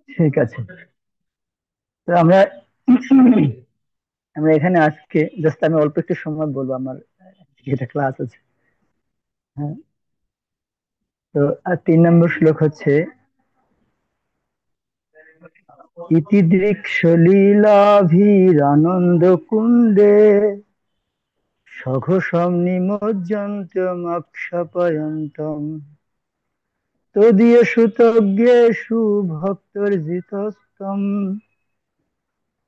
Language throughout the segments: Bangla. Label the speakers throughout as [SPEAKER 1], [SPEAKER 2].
[SPEAKER 1] ঠিক আছে। তো আমরা আমরা এখানে আজকে জাস্ট আমি অল্প একটু সময় বলবো, আমার যেটা ক্লাস আছে। হ্যাঁ। তো আর 3 নম্বর শ্লোক হচ্ছে, ইতিদৃক সলীলাভিরানন্দ কুণ্ডে সঘসম নিমজ্জন্তম অক্ষপয়ন্তম তদীয়েষু তজ্ঞেষু ভক্তর্জিতস্তম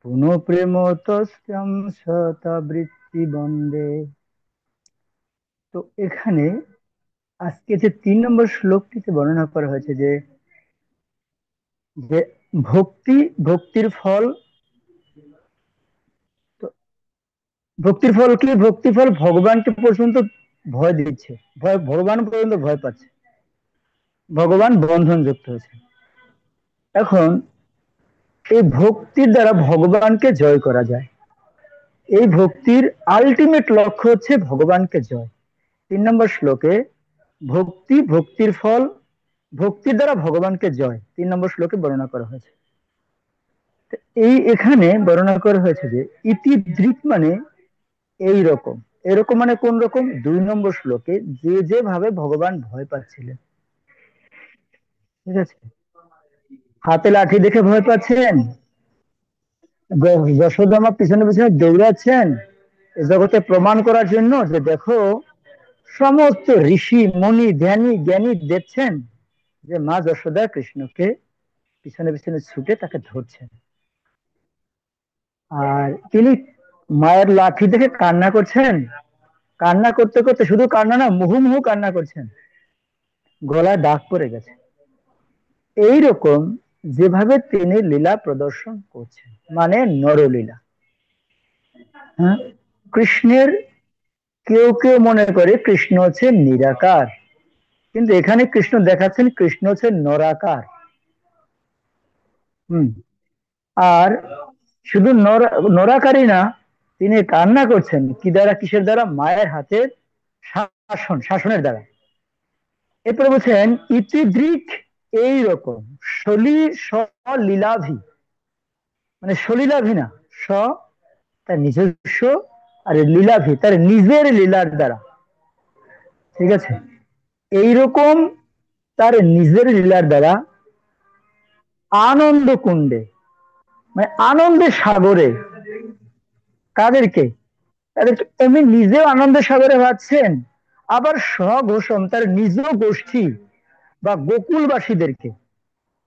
[SPEAKER 1] পুনঃ প্রেম তস্যাম শতাবৃত্তি বন্দে। তো এখানে আজকে যে 3 নম্বর শ্লোকটিতে বর্ণনা করা হয়েছে যে যে ভক্তি, ভক্তির ফল। তো ভক্তির ফল কি? ভক্তির ফল ভগবানকে পর্যন্ত ভয় দিচ্ছে, ভগবান পর্যন্ত ভয় পাচ্ছে, ভগবান বন্ধন যুক্ত হয়েছে। এখন এই ভক্তির দ্বারা ভগবানকে জয় করা যায়। এই ভক্তির আলটিমেট লক্ষ্য হচ্ছে ভগবানকে জয়। 3 নম্বর শ্লোকে ভক্তি, ভক্তির ফল, ভক্তির দ্বারা ভগবানকে জয় 3 নম্বর শ্লোকে বর্ণনা করা হয়েছে। তো এই এখানে বর্ণনা করা হয়েছে যে ইতিদৃক মানে এই রকম। এরকম মানে কোন রকম? 2 নম্বর শ্লোকে যে যেভাবে ভগবান ভয় পাচ্ছিলেন। ঠিক আছে। হাতে লাঠি দেখে ভয় পাচ্ছেন, যশোদা পিছনে পিছনে দৌড়াচ্ছেন এ জগতে প্রমাণ করার জন্য যে দেখো, সমস্ত ঋষি মুনি ধ্যানী জ্ঞানী দেখছেন যে মা যশোদা কৃষ্ণকে পিছনে পিছনে ছুটে তাকে ধরছেন। আর তিনি মায়ের লাঠি দেখে কান্না করছেন। কান্না করতে করতে, শুধু কান্না না, মুহুর্মুহু কান্না করছেন, গলায় দাগ পড়ে গেছে। এইরকম যেভাবে তিনি লীলা প্রদর্শন করছেন, মানে নরলীলা। হ্যাঁ। কৃষ্ণের, কেউ কেউ মনে করে কৃষ্ণ হচ্ছে নিরাকার, কিন্তু এখানে কৃষ্ণ দেখাচ্ছেন কৃষ্ণ হচ্ছে নরাকার। হুম। আর শুধু নরাকারই না, তিনি কান্না করছেন কি দ্বারা? কিসের দ্বারা? মায়ের হাতের শাসনের দ্বারা। এরপরে বলছেন ইতিদৃক, এই রকম, সলীলাভি, মানে সলীলাভি না, স তার নিজস্ব, আর লীলাভি তার নিজের লীলার দ্বারা। ঠিক আছে। এইরকম তার নিজের লীলার দ্বারা আনন্দ কুণ্ডে, মানে আনন্দের সাগরে। কাদেরকে? তাদেরকে এমনি নিজেও আনন্দের সাগরে ভাবছেন, আবার স্বঘোষম তার নিজ গোষ্ঠী বা গোকুলবাসীদেরকে,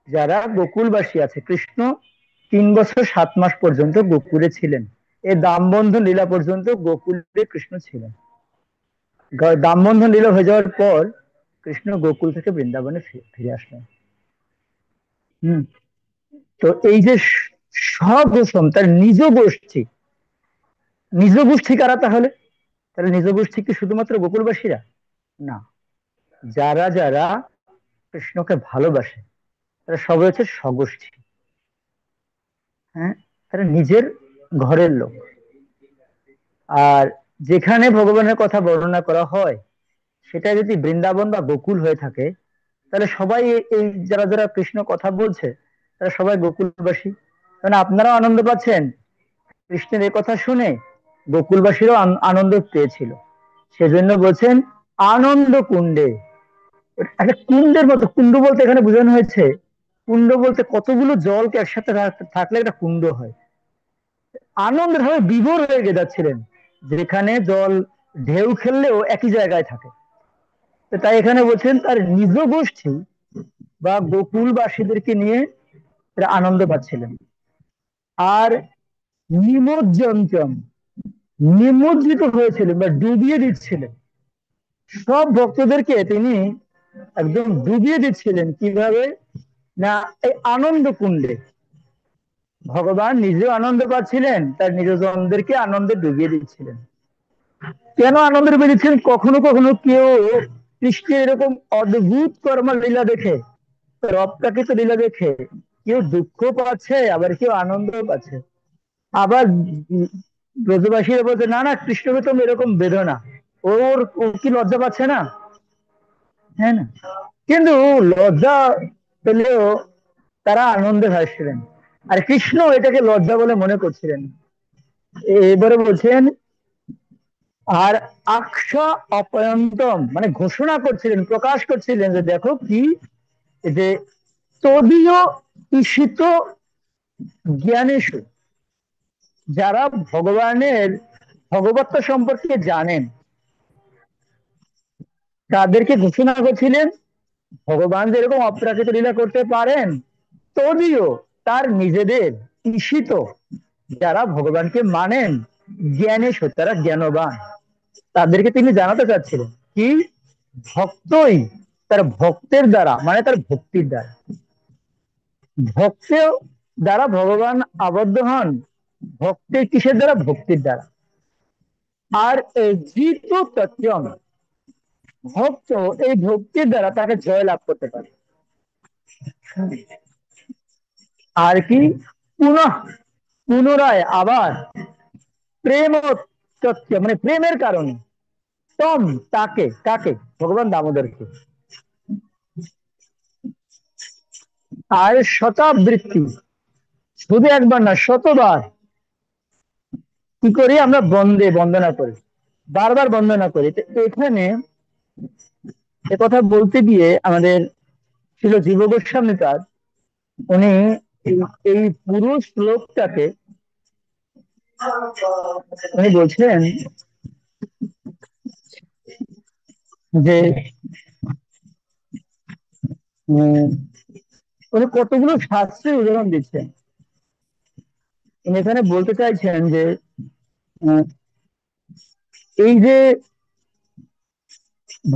[SPEAKER 1] যারা গোকুলবাসী আছে। কৃষ্ণ 3 বছর 7 মাস পর্যন্ত গোকুলে ছিলেন। এই দামবন্ধন লীলা পর্যন্ত গোকুলে কৃষ্ণ ছিলেন। দামবন্ধন লীলা হয়ে যাওয়ার পর কৃষ্ণ গোকুল থেকে বৃন্দাবনে ফিরে আসলেন। হম। তো এই যে স্বঘোষম তার নিজ গোষ্ঠী, নিজ গোষ্ঠী কারা তাহলে? তাহলে নিজ গোষ্ঠী কি শুধুমাত্র গোকুলবাসীরা? না, যারা যারা কৃষ্ণকে ভালোবাসে তারা সবাই হচ্ছে স্বগোষ্ঠী। হ্যাঁ। তারা নিজের ঘরের লোক। আর যেখানে ভগবানের কথা বর্ণনা করা হয় সেটা যদি বৃন্দাবন বা গোকুল হয়ে থাকে, তাহলে সবাই এই যারা যারা কৃষ্ণ কথা বলছে তারা সবাই গোকুলবাসী। মানে আপনারাও আনন্দ পাচ্ছেন কৃষ্ণের এই কথা শুনে, গোকুলবাসীরও আনন্দ পেয়েছিল। সেজন্য বলছেন আনন্দ কুণ্ডে। একটা কুণ্ডের মতো, কুণ্ড বলতে এখানে বোঝানো হয়েছে, কুণ্ড বলতে কতগুলো জলকে একসাথে থাকলে একটা কুণ্ড হয়। আনন্দের ভাবে বিভোর হয়ে যাচ্ছিলেন, যেখানে জল ঢেউ খেললেও একই জায়গায় থাকে। তো তাই এখানে বলছেন তার নিজ গোষ্ঠী বা গোকুলবাসীদেরকে নিয়ে তারা আনন্দ পাচ্ছিলেন। আর নিমজ্জন্তম, নিমজ্জিত হয়েছিলেন বা ডুবিয়ে দিচ্ছিলেন সব ভক্তদেরকে। তিনি একদম ডুবিয়ে দিচ্ছিলেন কিভাবে? না, এই আনন্দ কুণ্ডে ভগবান নিজেও আনন্দ পাচ্ছিলেন, তার নিজজনদেরকে আনন্দে ডুবিয়ে দিচ্ছিলেন। কেন আনন্দ ডুবিয়ে দিচ্ছিলেন? কখনো কখনো কেউ কৃষ্ণের এরকম অদ্ভুত কর্ম লীলা দেখে, রবকাকিত লীলা দেখে কেউ দুঃখ পাচ্ছে, আবার কেউ আনন্দ পাচ্ছে। আবার ব্রজবাসীরা বলছে, না না, কৃষ্ণকে তো এরকম বেঁধো না, ও কি লজ্জা পাচ্ছে না? হ্যাঁ না? কিন্তু লজ্জা পেলেও তারা আনন্দে ভাসছিলেন, আর কৃষ্ণ এটাকে লজ্জা বলে মনে করছিলেন। এবারে বলছেন, আর আকশা অপয়ন্তম, মানে ঘোষণা করছিলেন, প্রকাশ করছিলেন যে দেখো কি, যে তদীয় ঈশিত জ্ঞানেশু, যারা ভগবানের ভগবত্তা সম্পর্কে জানেন, তাদেরকে ঘোষণা করছিলেন ভগবান যেরকম অপ্রাকৃত লীলা করতে পারেন, তদীয়, তার নিজেদের ঈশিত, যারা ভগবানকে মানেন, জ্ঞানেশু, তারা জ্ঞানবান, তাদেরকে তিনি জানাতে চাচ্ছিলেন কি, ভক্তই, তার ভক্তের দ্বারা, মানে তার ভক্তির দ্বারা, ভক্তের দ্বারা ভগবান আবদ্ধ হন, ভক্তের কিসের দ্বারা? ভক্তির দ্বারা। আর জিত তথ্যম, ভক্ত এই ভক্তির দ্বারা তাকে জয় লাভ করতে পারে। আর কি, পুনঃ, পুনরায় আবার, প্রেম তথ্য, মানে প্রেমের কারণে, তম, তাকে, কাকে? ভগবান দামোদরকে। আর শতাবৃত্তি, শুধু একবার না, শতবার কি করি আমরা? বন্দনা করি, বারবার বন্দনা করি। তো এখানে কথা বলতে গিয়ে আমাদের ছিল জীব গোস্বামী তার, উনি এই এই পুরো শ্লোকটাকে উনি বলছেন যে উম, উনি কতগুলো শাস্ত্রের উদাহরণ দিচ্ছেন। উনি এখানে বলতে চাইছেন যে উম, এই যে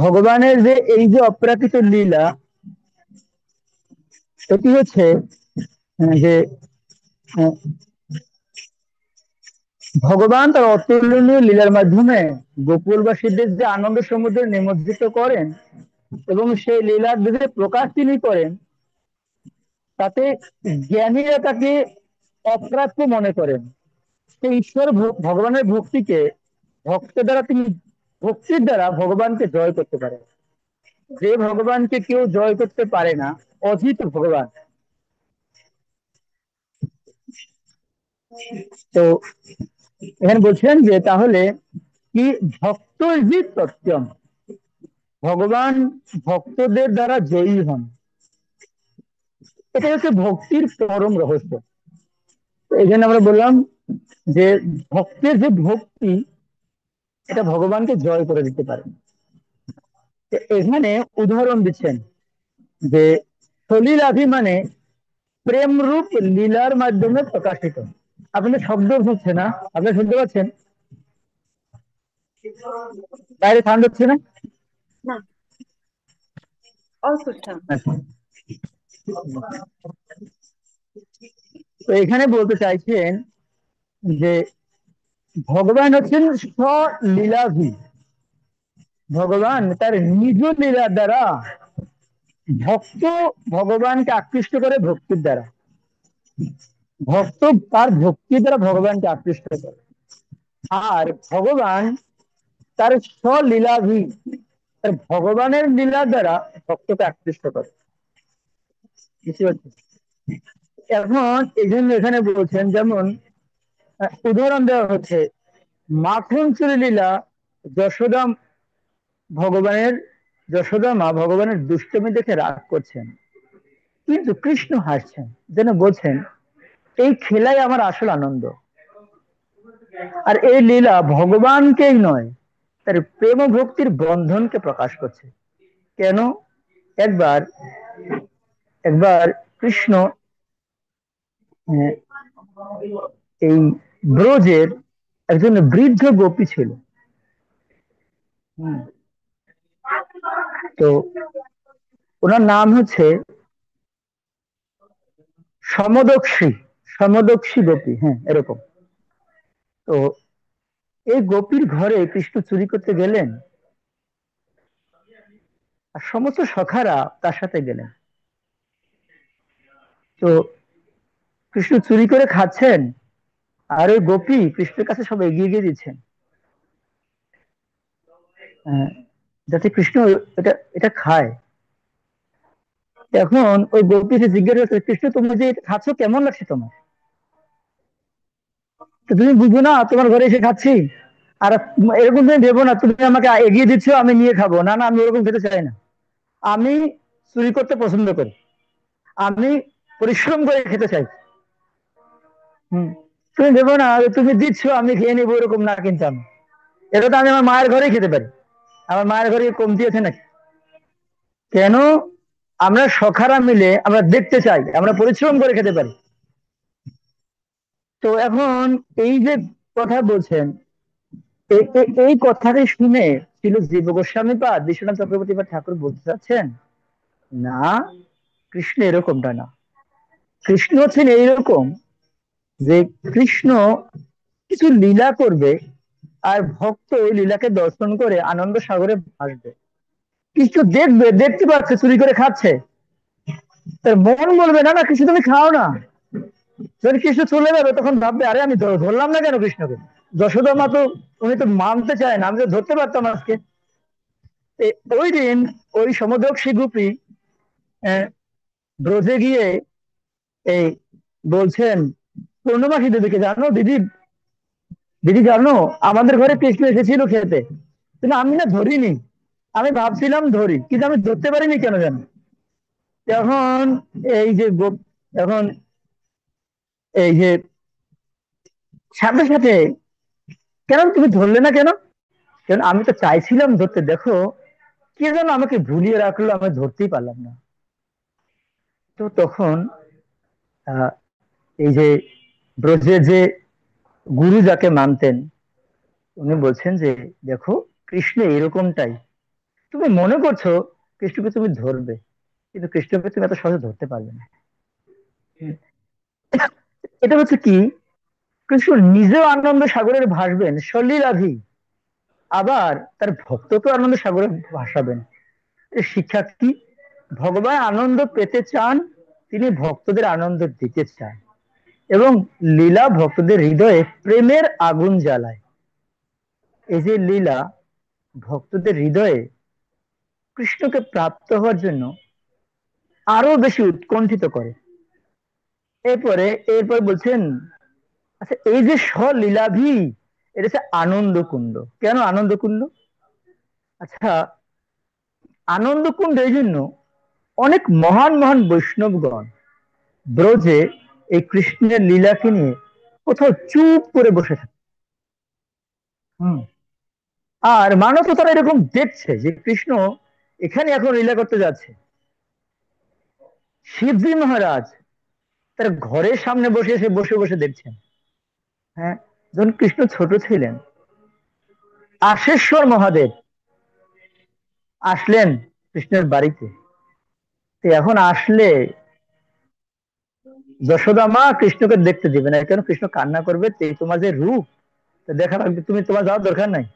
[SPEAKER 1] ভগবানের যে এই যে অপ্রাকৃত লীলা, এটি হচ্ছে যে আহ, ভগবান তার অতুলনীয় লীলার মাধ্যমে গোকুলবাসীদের যে আনন্দ সমুদ্রে নিমজ্জিত করেন, এবং সেই লীলার যে প্রকাশ তিনি করেন, তাতে জ্ঞানীরা তাকে অপ্রাপ্য মনে করেন। সেই ঈশ্বর ভগবানের ভক্তিকে, ভক্তের দ্বারা তিনি, ভক্তির দ্বারা ভগবানকে জয় করতে পারেন। যে ভগবানকে কেউ জয় করতে পারে না, অজিত ভগবান। তো এখানে বলছেন যে তাহলে কি, ভক্ত জিত সত্যম, ভগবান ভক্তদের দ্বারা জয়ী হন। এটা হচ্ছে ভক্তির পরম রহস্য। এই জন্য আমরা বললাম যে ভক্তের যে ভক্তি, এটা ভগবানকে জয় করে দিতে পারে। তো এখানে উদাহরণ দিচ্ছেন যে সলিলাভি, মানে প্রেম রূপ লীলার মাধ্যমে প্রকাশিত। আপনাদের শব্দ হচ্ছে না, আপনি শুনতে পাচ্ছেন? বাইরে সাউন্ড হচ্ছে না?
[SPEAKER 2] না, অল্প sound।
[SPEAKER 1] আচ্ছা। তো এখানে বলতে চাইছেন যে ভগবান হচ্ছেন স্বলীলাভি, ভগবান তার নিজ লীলা দ্বারা ভক্ত ভগবানকে আকৃষ্ট করে, ভক্তির দ্বারা ভক্ত তার ভক্তির দ্বারা ভগবানকে আকৃষ্ট করে। আর ভগবান তার স্বলীলাভি, তার ভগবানের লীলা দ্বারা ভক্তকে আকৃষ্ট করে। বুঝতে পারছি? এখন এই জন্য এখানে বলছেন, যেমন উদাহরণ দেওয়া হচ্ছে, মাখন চুরি লীলা, যশোদা ভগবানের, যশোদা মা ভগবানের দুষ্টমি দেখে রাগ করছেন, কিন্তু কৃষ্ণ হাসছেন, যেন বলছেন এই খেলাই আমার আসল আনন্দ। আর এই লীলা ভগবানকেই নয়, তার প্রেম ও ভক্তির বন্ধনকে প্রকাশ করছে। কেন? একবার একবার কৃষ্ণ আহ, এই ব্রজের একজন বৃদ্ধ গোপী ছিল। হুম, তো ওনার নাম হচ্ছে সমদক্ষী, সমদক্ষী গোপী, হ্যাঁ এরকম। তো এই গোপীর ঘরে কৃষ্ণ চুরি করতে গেলেন, আর সমস্ত সখারা তার সাথে গেলেন। তো কৃষ্ণ চুরি করে খাচ্ছেন, আর ওই গোপী কৃষ্ণের কাছে সব এগিয়ে গিয়ে দিচ্ছেন, আহ, যাতে কৃষ্ণ এটা এটা খায়। এখন ওই গোপীকে জিজ্ঞাসা করছে, কৃষ্ণ তুমি যে এটা খাচ্ছ কেমন লাগছে তোমার? তো তুমি বুঝো না তোমার ঘরে এসে খাচ্ছি? আর এরকম তুমি ভেবো না তুমি আমাকে এগিয়ে দিচ্ছ আমি নিয়ে খাবো, না না, আমি ওরকম খেতে চাই না। আমি চুরি করতে পছন্দ করি, আমি পরিশ্রম করে খেতে চাই। হম, তুমি ভেবো না যে তুমি দিচ্ছ আমি খেয়ে নিবো, এরকম না কিন্তু আমি, এটা তো আমি আমার মায়ের ঘরেই খেতে পারি। আমার মায়ের ঘরে কমতি আছে নাকি? কেন? আমরা সখারা মিলে আমরা দেখতে চাই, আমরা পরিশ্রম করে খেতে পারি। তো এখন এই যে কথা বলছেন, এই কথাটি শুনে ছিল জীব গোস্বামী পাদ বিশ্বনাথ চক্রবর্তী বা ঠাকুর বলতে চাচ্ছেন, না, কৃষ্ণ এরকমটা না। কৃষ্ণ হচ্ছেন এইরকম যে কৃষ্ণ কিছু লীলা করবে, আর ভক্ত ওই লীলাকে দর্শন করে আনন্দ সাগরে ভাসবে। কৃষ্ণ দেখবে, দেখতে পাচ্ছে চুরি করে খাচ্ছে, তার মন বলবে না না কৃষ্ণ তুমি খাও না। যখন কৃষ্ণ চলে যাবে তখন ভাববে, আরে আমি ধরলাম না কেন কৃষ্ণকে? যশোদা মা তো, উনি তো মানতে চায় না, আমি তো ধরতে পারতাম আজকে। ওই দিন ওই সমদক্ষী গোপী আহ, ব্রজে গিয়ে এই বলছেন পূর্ণমাসী দেবীকে, জানো দিদি, দিদি জানো আমাদের ঘরে কৃষ্ণ এসেছিল খেতে, কিন্তু আমি না ধরিনি, আমি ভাবছিলাম ধরি কিন্তু আমি ধরতে পারিনি কেন জানো? তখন এই যে এখন এই যে সাথে সাথে, কেন তুমি ধরলে না কেন? কেন আমি তো চাইছিলাম ধরতে, দেখো কে যেন আমাকে ভুলিয়ে রাখলো, আমি ধরতেই পারলাম না। তো তখন আহ এই যে ব্রজে যে গুরু যাকে মানতেন, উনি বলছেন যে দেখো কৃষ্ণ এরকমটাই, তুমি মনে করছো কৃষ্ণকে তুমি ধরবে, কিন্তু কৃষ্ণকে তুমি এত সহজে ধরতে পারবে না। হুম। এটা হচ্ছে কি, কৃষ্ণ নিজেও আনন্দ সাগরের ভাসবেন সলীলাভি, আবার তার ভক্তকে আনন্দ সাগরে ভাসাবেন। এর শিক্ষা কি? ভগবান আনন্দ পেতে চান, তিনি ভক্তদের আনন্দ দিতে চান, এবং লীলা ভক্তদের হৃদয়ে প্রেমের আগুন জ্বালায়। এই যে লীলা ভক্তদের হৃদয়ে কৃষ্ণকে প্রাপ্ত হওয়ার জন্য আরো বেশি উৎকণ্ঠিত করে। এরপরে এরপর বলছেন, আচ্ছা এই যে স্বলীলাভি, এটা হচ্ছে আনন্দ কুণ্ড। কেন আনন্দ কুণ্ড? আচ্ছা, আনন্দ কুণ্ড এই জন্য, অনেক মহান মহান বৈষ্ণবগণ ব্রজে এই কৃষ্ণের লীলাকে নিয়ে কোথাও চুপ করে বসে থাকে। হম, আর মানব তো তারা এরকম দেখছে যে কৃষ্ণ এখানে এখন লীলা করতে যাচ্ছে। শিবজি মহারাজ তার ঘরের সামনে বসে এসে বসে বসে দেখছেন। হ্যাঁ, যখন কৃষ্ণ ছোট ছিলেন, আশেশ্বর মহাদেব আসলেন কৃষ্ণের বাড়িতে। তো এখন আসলে যশোদা মা কৃষ্ণকে দেখতে দিবে না, কেন? কৃষ্ণ কান্না করবে, তো এই তোমার যে রূপ, তো দেখা লাগবে, তুমি তোমার যাওয়ার দরকার নাই।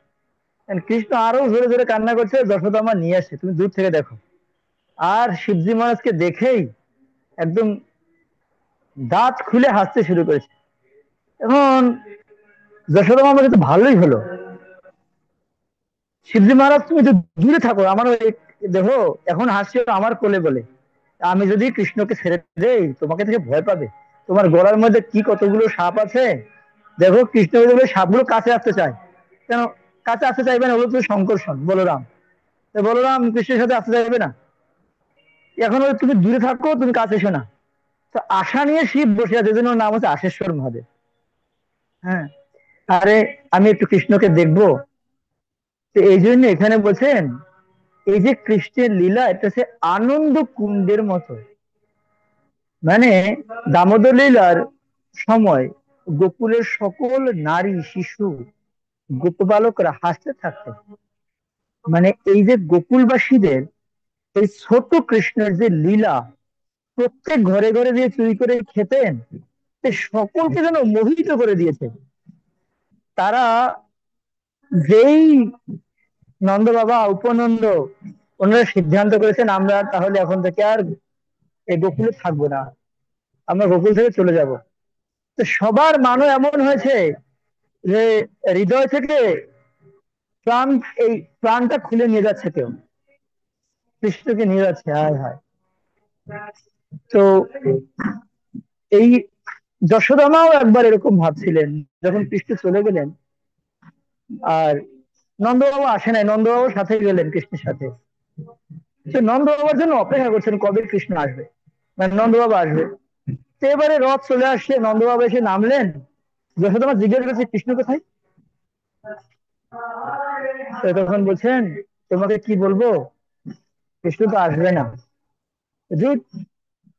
[SPEAKER 1] And কৃষ্ণ আরো জোরে জোরে কান্না করছে, যশোদা মা নিয়ে আসে, তুমি দূর থেকে দেখো। আর শিবজি মহারাজকে দেখেই একদম দাঁত খুলে হাসতে শুরু করেছে। এখন যশোদা মা বলে, তো ভালোই হলো, শিবজি মহারাজ তুমি তো দূরে থাকো, আমার দেখো এখন হাসছে আমার কোলে বলে, আমি যদি কৃষ্ণকে ছেড়ে দেই তোমাকে থেকে ভয় পাবে, তোমার গলার মধ্যে কি কতগুলো সাপ আছে। দেখো কৃষ্ণ বলে সাপগুলো কাছে আসতে চায়, কেন কাছে আসতে চাইবে না? ওগুলো তো সংকর্ষণ, বলরাম। তো বলরাম কৃষ্ণের সাথে আসতে চাইবে না, এখন ওই তুমি দূরে থাকো, তুমি কাছে এসো না। তো আশা নিয়ে শিব বসে আছে, জন্য ওর নাম হচ্ছে আশেশ্বর মহাদেব। হ্যাঁ, আরে আমি একটু কৃষ্ণকে দেখবো, তো এই জন্য এখানে বলছেন এই যে কৃষ্ণের লীলা, এটা হচ্ছে আনন্দ কুণ্ডের মতো। মানে দামোদর লীলার সময় গোকুলের সকল নারী শিশু গোপবালকরা হাসতে থাকতেন। মানে এই যে গোকুলবাসীদের এই ছোট কৃষ্ণের যে লীলা, প্রত্যেক ঘরে ঘরে দিয়ে চুরি করে খেতেন, সে সকলকে যেন মোহিত করে দিয়েছে। তারা যেই নন্দ বাবা উপনন্দ, ওনারা সিদ্ধান্ত করেছেন আমরা তাহলে এখন থেকে আর এই গোকুলে থাকবো না, আমরা গোকুল থেকে চলে যাব। তো সবার মানও এমন হয়েছে যে হৃদয় থেকে প্রাণ, এই প্রাণটা খুলে নিয়ে যাচ্ছে কেউ, কৃষ্ণকে নিয়ে যাচ্ছে, হায় হায়। তো এই যশোদামাও একবার এরকম ভাবছিলেন, যখন কৃষ্ণ চলে গেলেন আর নন্দবাবু আসে নাই, নন্দবাবুর সাথে গেলেন কৃষ্ণের সাথে। তো নন্দবাবুর জন্য অপেক্ষা করছেন কবে কৃষ্ণ আসবে, মানে নন্দবাবু আসবে। তো এবারে রথ চলে আসছে, নন্দবাবু এসে নামলেন, যশোদামা জিজ্ঞেস করছে কৃষ্ণ কোথায়। তো তখন বলছেন, তোমাকে কি বলবো, কৃষ্ণ তো আসবে না। ধুর,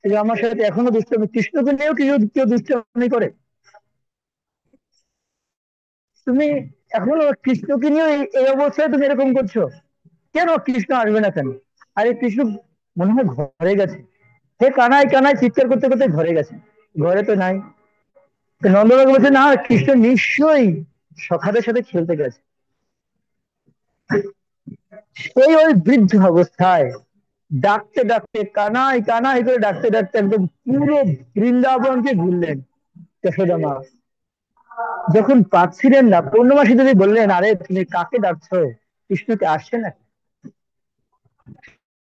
[SPEAKER 1] এই যে আমার সাথে এখনো দুষ্টামি, কৃষ্ণকে নিয়েও কেউ কেউ দুষ্টামি করে। তুমি এখনো কৃষ্ণকে নিয়ে এই অবস্থায় তুমি এরকম করছো কেন, কৃষ্ণ আসবে না কেন? আরে কৃষ্ণ মনে হয় ঘরে গেছে, হে কানাই কানাই চিৎকার করতে করতে ঘরে গেছে, ঘরে তো নাই। তো নন্দবাবু বলছে না, কৃষ্ণ নিশ্চয়ই সখাদের সাথে খেলতে গেছে। সেই ওই বৃদ্ধ অবস্থায় ডাকতে ডাকতে, কানাই কানাই করে ডাকতে ডাকতে একদম পুরো বৃন্দাবনকে ঘুরলেন যশোদা মা। যখন পাচ্ছিলেন না, পূর্ণমাসী যদি বললেন, আরে তুমি কাকে ডাকছো, কৃষ্ণকে আসছে না।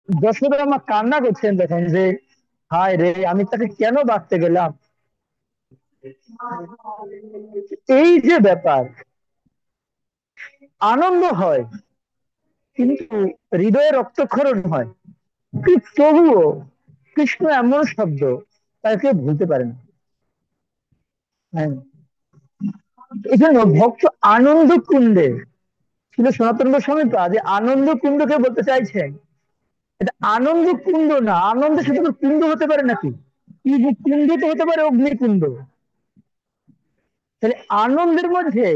[SPEAKER 1] যশোদা মা কান্না করছেন দেখেন যে, হায় রে, আমি তাকে কেন ডাকতে গেলাম। এই যে ব্যাপার, আনন্দ হয় কিন্তু হৃদয়ে রক্তক্ষরণ হয়, কিন্তু তবুও কৃষ্ণ এমন শব্দ তাকে ভুলতে পারে না। হ্যাঁ, এই জন্য ভক্ত আনন্দ কুণ্ডে ছিল, সনাতন গোস্বামী পা যে আনন্দ কুণ্ডকে বলতে চাইছেন, এটা আনন্দ কুণ্ড না, আনন্দ শুধু কুণ্ড হতে পারে নাকি, কি যে কুণ্ড তো হতে পারে অগ্নিকুণ্ড। তাহলে আনন্দের মধ্যে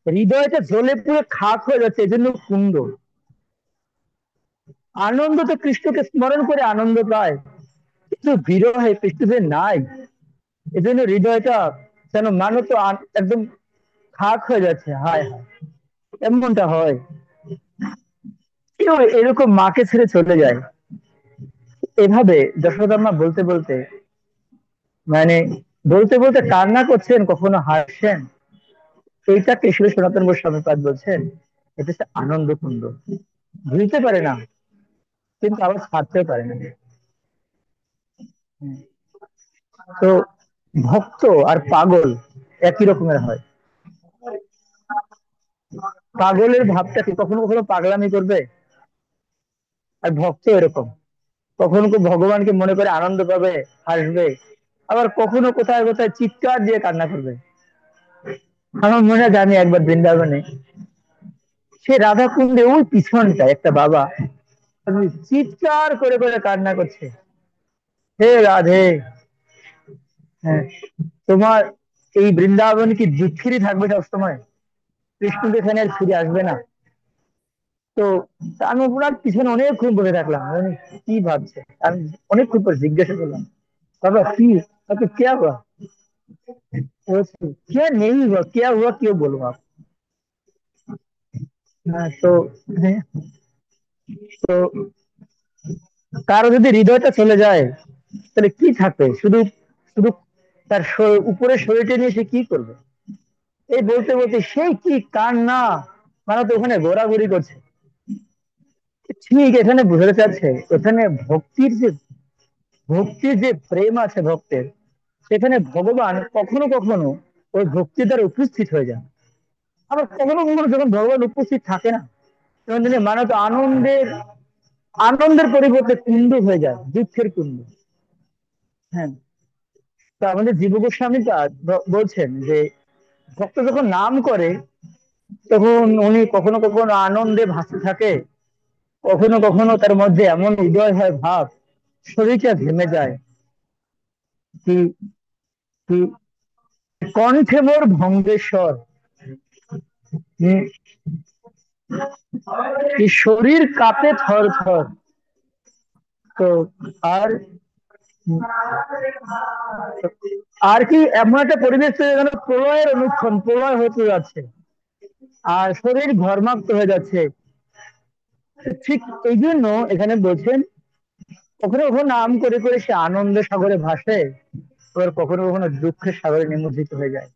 [SPEAKER 1] হৃদয়টা জ্বলে পুরো খাক হয়ে যাচ্ছে, এজন্য কুণ্ড। আনন্দ তো কৃষ্ণকে স্মরণ করে আনন্দ পায়, কিন্তু বিরহে কৃষ্ণ যে নাই, এজন্য হৃদয়টা যেন মানত একদম খাক হয়ে যাচ্ছে, হায় হায়। এমনটা হয়, কেউ এরকম মাকে ছেড়ে চলে যায়। এভাবে যশোদা মা বলতে বলতে, মানে বলতে বলতে কান্না করছেন, কখনো হাসছেন। এইটাকে শিল সনাতন গোস্বামী পাদ বলছেন, এটা হচ্ছে আনন্দ কুণ্ড। ভুলতে পারে না, কিন্তু আবার ছাড়তেও পারে না। হুম। তো ভক্ত আর পাগল একই রকমের হয়। পাগলের ভাবটা কি, কখনো কখনো পাগলামি করবে, আর ভক্ত এরকম, কখনো ভগবানকে মনে করে আনন্দ পাবে, হাসবে, আবার কখনো কোথায় কোথায় চিৎকার দিয়ে কান্না করবে। আমার মনে হয়, আমি একবার বৃন্দাবনে, সে রাধা কুণ্ডে ওই পিছনটায় একটা বাবা চিৎকার করে করে কান্না করছে, হে রাধে, হ্যাঁ, তোমার এই বৃন্দাবন কি দুঃখেরই থাকবে সবসময়, কৃষ্ণ তো এখানে আর ফিরে আসবে না। তো আমি ওনার পিছনে অনেকক্ষণ বসে থাকলাম, আমি কি ভাবছে। আমি অনেকক্ষণ পর জিজ্ঞাসা করলাম, बाबा की तो क्या हुआ, क्या नहीं हुआ, क्या हुआ क्यों बोलो आप। हाँ, তো কারো যদি হৃদয়টা চলে যায়, তাহলে কি থাকবে, শুধু শুধু তার উপরের শরীরটা নিয়ে সে কি করবে। এই বলতে বলতে সেই কি কান্না, মানে তো ওখানে ঘোরাঘুরি করছে। ঠিক এখানে বোঝাতে চাচ্ছে, এখানে ভক্তির যে প্রেম আছে ভক্তের, সেখানে ভগবান কখনো কখনো ওই ভক্তি দ্বারা উপস্থিত হয়ে যান। আবার কখনো কখনো যখন ভগবান উপস্থিত থাকে না, তখন তিনি মানে তো আনন্দের পরিবর্তে কুণ্ড হয়ে যায়, দুঃখের কুণ্ড। হ্যাঁ, তো আমাদের জীব গোস্বামী বলছেন যে, ভক্ত যখন নাম করে, তখন উনি কখনো কখনো আনন্দে ভাসতে থাকে, কখনো কখনো তার মধ্যে এমন উদয় হয় ভাব, শরীরটা ঘেমে যায়, কি কি কণ্ঠে মোর ভঙ্গেশ্বর, উম, কি শরীর কাঁপে থর থর। তো আর আর কি এমন একটা পরিবেশ তৈরি, যেন প্রলয়ের অনুক্ষণ, প্রলয় হতে যাচ্ছে আর শরীর ঘর্মাক্ত হয়ে যাচ্ছে। ঠিক এই জন্য এখানে বলছেন, কখনো কখনো নাম করে করে সে আনন্দ সাগরে ভাসে, আবার কখনো কখনো দুঃখের সাগরে নিমজ্জিত হয়ে যায়।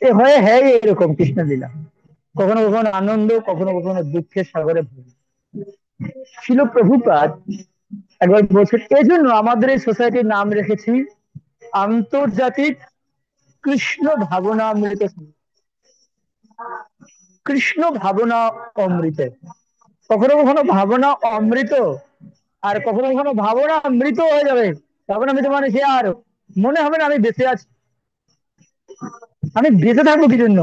[SPEAKER 1] এ হয়ে হ্যাঁ এরকম কৃষ্ণ লীলা, কখনো কখনো আনন্দ, কখনো কখনো দুঃখের সাগরে ভুল। ছিল প্রভুপাদ একবার বলছেন, এই জন্য আমাদের এই সোসাইটির নাম রেখেছি আন্তর্জাতিক কৃষ্ণ ভাবনামৃত সমিতি। কৃষ্ণ ভাবনা অমৃত। কখনো কখনো ভাবনা অমৃত, আর কখনো কখনো ভাবনা মৃত হয়ে যাবে। ভাবনা মৃত মানে সে আর মনে হবে না আমি বেঁচে আছি, আমি বেঁচে থাকবো কি জন্য।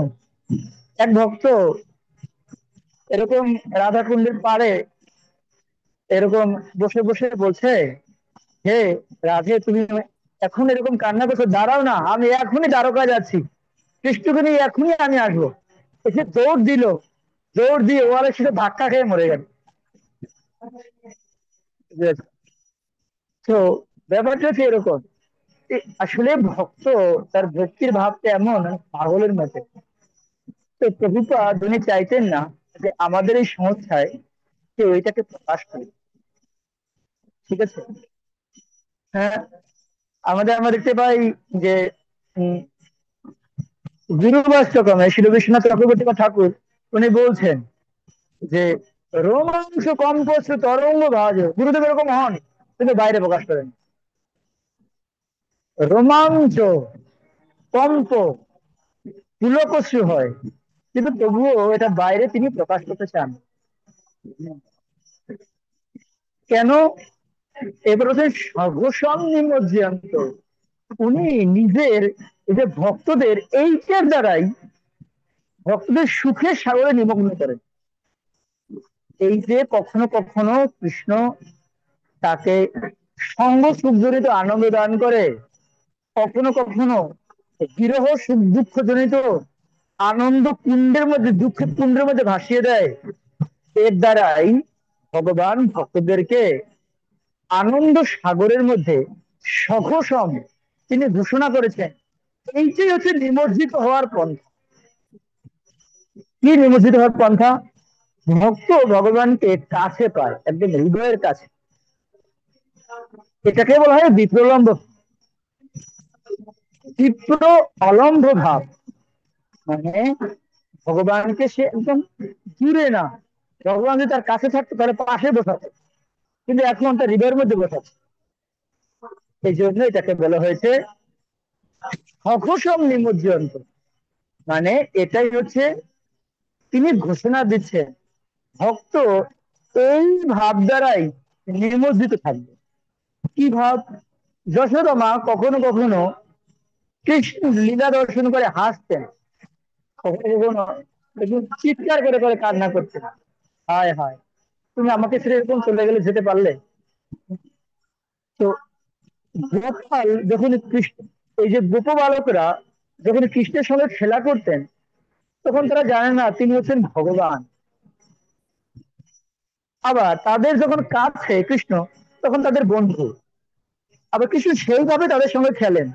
[SPEAKER 1] এক ভক্ত এরকম রাধা কুণ্ডের পাড়ে এরকম বসে বসে বলছে, হে রাধে, তুমি এখন এরকম কান্না করছো, দাঁড়াও না, আমি এখনই দ্বারকা যাচ্ছি, কৃষ্ণকে নিয়ে এখনই আমি আসবো। এসে দৌড় দিল, দৌড় দিয়ে ওয়ালের সাথে ধাক্কা খেয়ে মরে গেল। তো ব্যাপারটা হচ্ছে এরকম, আসলে ভক্ত তার ভক্তির ভাবটা এমন পাগলের মতো। তো প্রভুপাদ উনি চাইতেন না যে আমাদের এই সংস্থায় কেউ এটাকে প্রকাশ করে। ঠিক আছে। হ্যাঁ, আমরা দেখতে পাই যে উম, গুরুবাষ্টকমে শিল বিশ্বনাথ চক্রবর্তী ঠাকুর উনি বলছেন যে রোমাংস কম্পস্য তরঙ্গ ভাজ, গুরুদেব এরকম হন কিন্তু বাইরে প্রকাশ করেন। রোমাঞ্চ, কম্প, পুলকস্যু হয়, কিন্তু তবুও এটা বাইরে তিনি প্রকাশ করতে চান। কেন? এবার হচ্ছে সঘোষম নিমজ্জিয়ন্ত, উনি নিজের এই যে ভক্তদের এইটার দ্বারাই ভক্তদের সুখের সাগরে নিমগ্ন করেন। এই যে কখনো কখনো কৃষ্ণ তাকে সঙ্গ সুখ জনিত আনন্দ দান করে, কখনো কখনো বিরহ সুখ দুঃখ জনিত আনন্দ কুণ্ডের মধ্যে, দুঃখের কুণ্ডের মধ্যে ভাসিয়ে দেয়। এর দ্বারাই ভগবান ভক্তদেরকে আনন্দ সাগরের মধ্যে সঘসম তিনি ঘোষণা করেছেন। এইটাই হচ্ছে নিমজ্জিত হওয়ার পন্থা। কি নিমজ্জিত হওয়ার পন্থা? ভক্ত ভগবানকে কাছে পায়, একদম হৃদয়ের কাছে। এটাকে বলা হয় বিপ্রলম্ব, তীব্র অলম্ব ভাব। মানে ভগবানকে সে একদম দূরে না, ভগবান যদি তার কাছে থাকতো তাহলে পাশে বসাতো, কিন্তু এখন তার হৃদয়ের মধ্যে বসাচ্ছে। এই জন্য এটাকে বলা হয়েছে সঘসম নিমজ্জন্ত। মানে এটাই হচ্ছে তিনি ঘোষণা দিচ্ছেন ভক্ত এই ভাব দ্বারাই নিমজ্জিত থাকবে। কি ভাব? যশোদা মা কখনো কখনো কৃষ্ণ লীলা দর্শন করে হাসতেন, কখনো কখনো একদম চিৎকার করে করে কান্না করতেন, হায় হায়, তুমি আমাকে ছেড়ে এরকম চলে গেলে, যেতে পারলে। তো গোপাল যখন কৃষ্ণ, এই যে গোপ বালকরা যখন কৃষ্ণের সঙ্গে খেলা করতেন, তখন তারা জানে না তিনি হচ্ছেন ভগবান। আবার তাদের যখন কাছে কৃষ্ণ, তখন তাদের বন্ধু। আবার কৃষ্ণ সেইভাবে তাদের সঙ্গে খেলেন।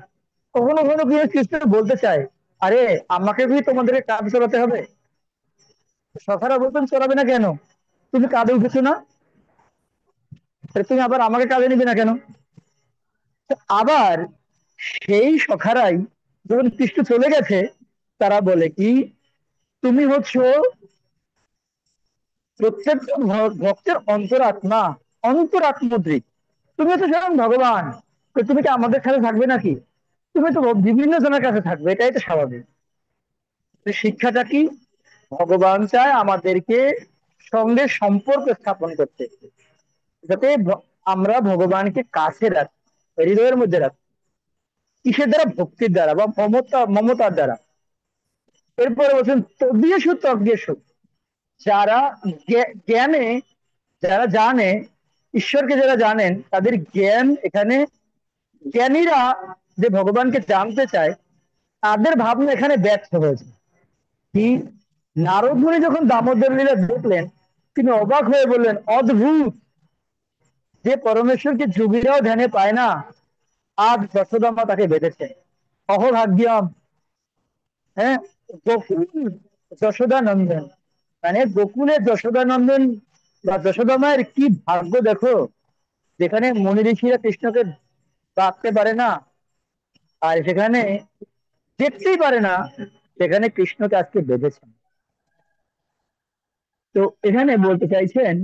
[SPEAKER 1] কখনো কখনো কি হয়, কৃষ্ণ বলতে চায়, আরে আমাকে কি তোমাদেরকে কাজ চলাতে হবে? সখারা বলতেন, চলাবে না কেন, তুমি কাঁধে উঠেছো না, তাহলে তুমি আবার আমাকে কাঁধে নিবে না কেন? তো আবার সেই সখারাই যখন কৃষ্ণ চলে গেছে, তারা বলে কি, তুমি হচ্ছো প্রত্যেক ভক্তের অন্তরাত্মা, অন্তরাত্মদ্রিক, তুমি তো স্বয়ং ভগবান, তো তুমি কি আমাদের কাছে থাকবে নাকি? তুমি তো বিভিন্ন জনের কাছে থাকবে, এটাই তো স্বাভাবিক। তো শিক্ষাটা কি? ভগবান চায় আমাদেরকে সঙ্গে সম্পর্ক স্থাপন করতে, যাতে আমরা ভগবানকে কাছে রাখি, হৃদয়ের মধ্যে রাখি। কিসের দ্বারা? ভক্তির দ্বারা বা মমতার দ্বারা। এরপরে বলছেন তদ্বিয়েষু তজ্ঞেষু, যারা জ্ঞানে, যারা জানে ঈশ্বরকে, যারা জানেন তাদের জ্ঞান এখানে, জ্ঞানীরা যে ভগবানকে জানতে চায় তাদের ভাবনা এখানে ব্যর্থ হয়েছে। কি? নারদ মুনি যখন দামোদর লীলা দেখলেন, তিনি অবাক হয়ে বললেন, অদ্ভুত, যে পরমেশ্বরকে যোগীরাও ধ্যানে পায় না, আজ যশোদাম্মা তাকে বেঁধেছে, অহভাগ্যম। হ্যাঁ, গোকুল যশোদা নন্দন, মানে গোকুলের যশোদা নন্দন বা যশোদা মায়ের কি ভাগ্য দেখো, যেখানে মুনি ঋষিরা কৃষ্ণকে ডাকতে পারে না, আর সেখানে যেতেই পারে না, সেখানে কৃষ্ণকে আজকে বেঁধেছেন। তো এখানে বলতে চাইছেন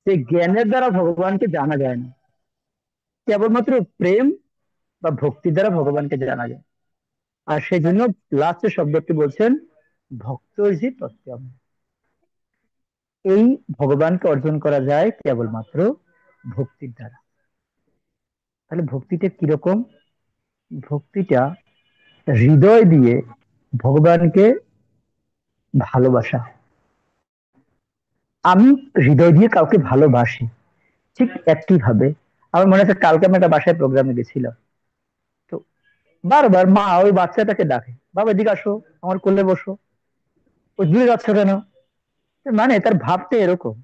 [SPEAKER 1] যে জ্ঞানের দ্বারা ভগবানকে জানা যায় না, কেবলমাত্র প্রেম বা ভক্তির দ্বারা ভগবানকে জানা যায়। আর সেই জন্য লাস্টের শব্দটি বলছেন ভক্ত জি তত্ত্বম। এই ভগবানকে অর্জন করা যায় কেবলমাত্র ভক্তির দ্বারা। তাহলে ভক্তিটা কিরকম? ভক্তিটা হৃদয় দিয়ে ভগবানকে ভালোবাসা। আমি হৃদয় দিয়ে কাউকে ভালোবাসি, ঠিক একই ভাবে আমার মনে আছে কালকে আমি একটা বাসায় প্রোগ্রামে গেছিলাম। তো বারবার মা ওই বাচ্চাটাকে ডাকে, বাবা এদিকে আসো, আমার কোলে বসো, ও দূরে যাচ্ছ কেন। মানে তার ভাবটা এরকম,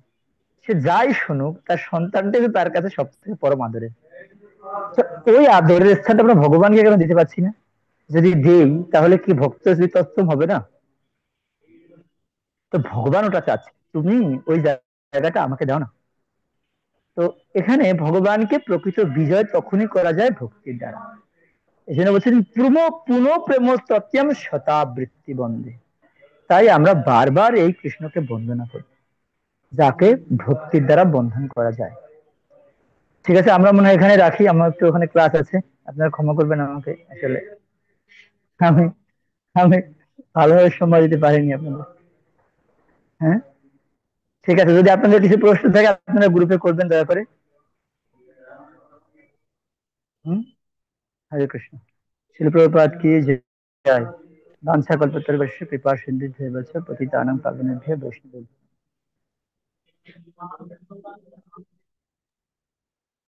[SPEAKER 1] সে যাই শুনুক তার সন্তানটাই তো তার কাছে সব থেকে পরম আদরের। তো ওই আদরের স্থানটা আমরা ভগবানকে কেন দিতে পারছি না? যদি দেই তাহলে কি ভক্ত তত্ত্ব হবে না? তো ভগবান ওটা চাচ্ছে, তুমি ওই জায়গাটা আমাকে দাও না। তো এখানে ভগবানকে প্রকৃত বিজয় তখনই করা যায় ভক্তির দ্বারা। এই জন্য বলছেন পুনঃ প্রেম সত্যম শতাবৃত্তি বন্দে। তাই আমরা বারবার এই কৃষ্ণকে বন্দনা করি, যাকে ভক্তির দ্বারা বন্ধন করা যায়। ঠিক আছে, আমরা মনে হয় এখানে রাখি, আমার একটু ওখানে ক্লাস আছে। আপনারা ক্ষমা করবেন আমাকে, আসলে আমি আমি ভালোভাবে সময় দিতে পারিনি আপনাদের। হ্যাঁ, ঠিক আছে, যদি আপনাদের কিছু প্রশ্ন থাকে আপনারা গ্রুপে করবেন দয়া করে। হুম। হরে কৃষ্ণ। শিল প্রভুপাদ কি জয়। বাঞ্ছা কল্পতরুভ্যশ্চ কৃপা সিন্ধুভ্যেব চ পতিতানাং পাবনেভ্যো বৈষ্ণবেভ্যো।